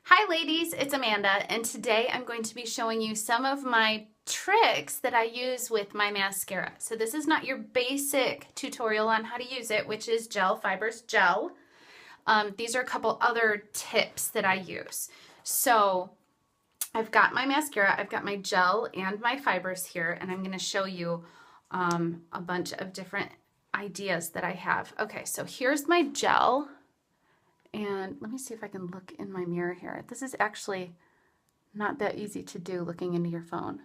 Hi ladies, it's Amanda, and today I'm going to be showing you some of my tricks that I use with my mascara. So this is not your basic tutorial on how to use it, which is gel fibers gel. These are a couple other tips that I use. So I've got my mascara, I've got my gel and my fibers here, and I'm going to show you a bunch of different ideas that I have. Okay, so here's my gel. And let me see if I can look in my mirror here. This is actually not that easy to do looking into your phone.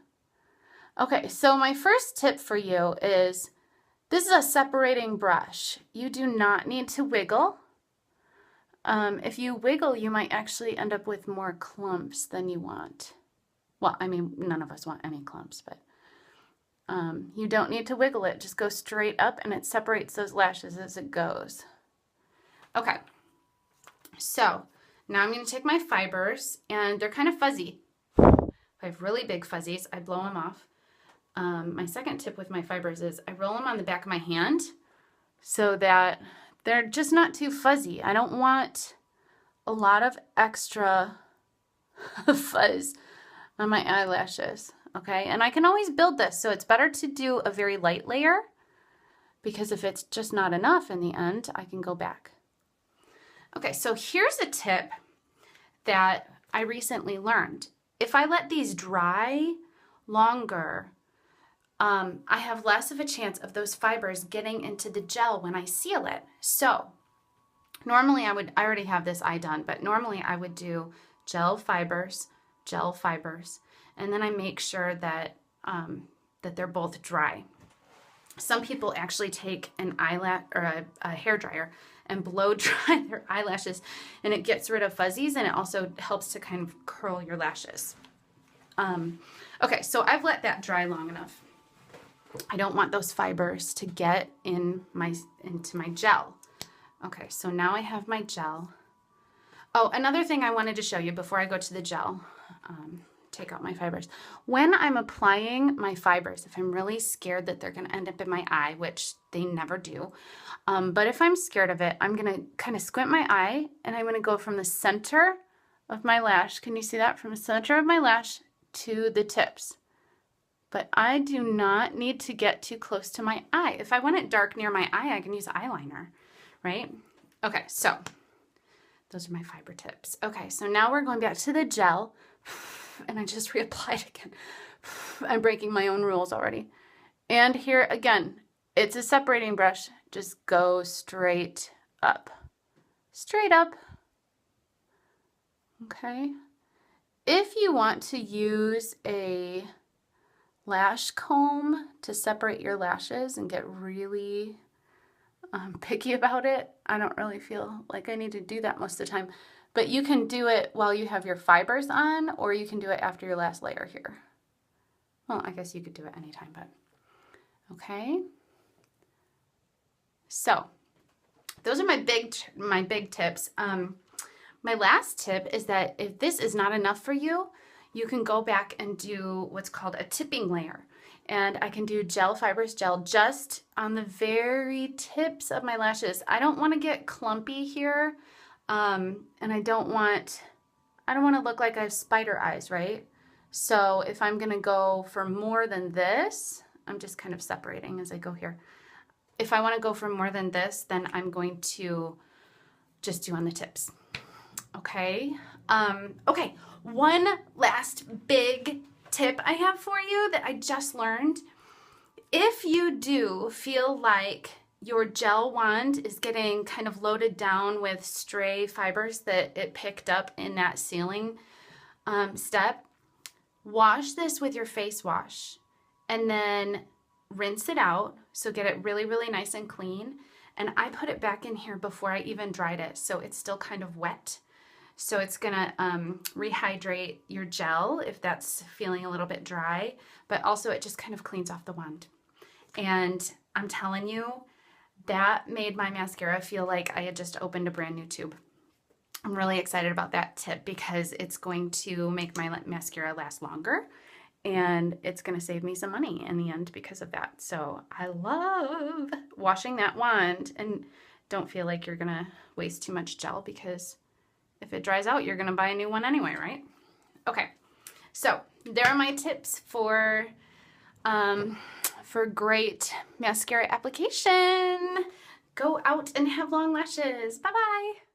Okay, so my first tip for you is this is a separating brush. You do not need to wiggle. If you wiggle, you might actually end up with more clumps than you want. Well, I mean, none of us want any clumps, but you don't need to wiggle it. Just go straight up and it separates those lashes as it goes. Okay. So now I'm going to take my fibers, and they're kind of fuzzy. If I have really big fuzzies, I blow them off. My second tip with my fibers is I roll them on the back of my hand so that they're just not too fuzzy. I don't want a lot of extra fuzz on my eyelashes, okay? And I can always build this, so it's better to do a very light layer because if it's just not enough in the end, I can go back. Okay, so here's a tip that I recently learned. If I let these dry longer, I have less of a chance of those fibers getting into the gel when I seal it. So normally I already have this eye done, but normally I would do gel fibers, and then I make sure that, that they're both dry. Some people actually take an eyelash or a hair dryer and blow dry their eyelashes, and it gets rid of fuzzies, and it also helps to kind of curl your lashes. Okay, so I've let that dry long enough. I don't want those fibers to get into my gel. Okay, so now I have my gel. Oh, another thing I wanted to show you before I go to the gel, take out my fibers. When I'm applying my fibers, if I'm really scared that they're going to end up in my eye, which they never do, but if I'm scared of it, I'm going to kind of squint my eye, and I'm going to go from the center of my lash. Can you see that? From the center of my lash to the tips. But I do not need to get too close to my eye. If I want it dark near my eye, I can use eyeliner, right? Okay, so those are my fiber tips. Okay, so now we're going back to the gel. And I just reapplied again. I'm breaking my own rules already. And here again, it's a separating brush. Just go straight up. Straight up. Okay. If you want to use a lash comb to separate your lashes and get really picky about it, I don't really feel like I need to do that most of the time. But you can do it while you have your fibers on, or you can do it after your last layer here. Well, I guess you could do it anytime, but okay. So those are my big tips. My last tip is that if this is not enough for you, you can go back and do what's called a tipping layer. And I can do gel fibers gel just on the very tips of my lashes. I don't want to get clumpy here. And I don't want to look like I have spider eyes, right? So if I'm going to go for more than this, I'm just kind of separating as I go here. If I want to go for more than this, then I'm going to just do on the tips. Okay. Okay. One last big tip I have for you that I just learned. If you do feel like your gel wand is getting kind of loaded down with stray fibers that it picked up in that sealing step, wash this with your face wash and then rinse it out. So get it really, really nice and clean. And I put it back in here before I even dried it, so it's still kind of wet. So it's gonna rehydrate your gel if that's feeling a little bit dry, but also it just kind of cleans off the wand. And I'm telling you, that made my mascara feel like I had just opened a brand new tube. I'm really excited about that tip because it's going to make my mascara last longer, and it's going to save me some money in the end because of that. So I love washing that wand, and don't feel like you're going to waste too much gel because if it dries out, you're gonna buy a new one anyway, right? Okay, so there are my tips for great mascara application. Go out and have long lashes. Bye-bye.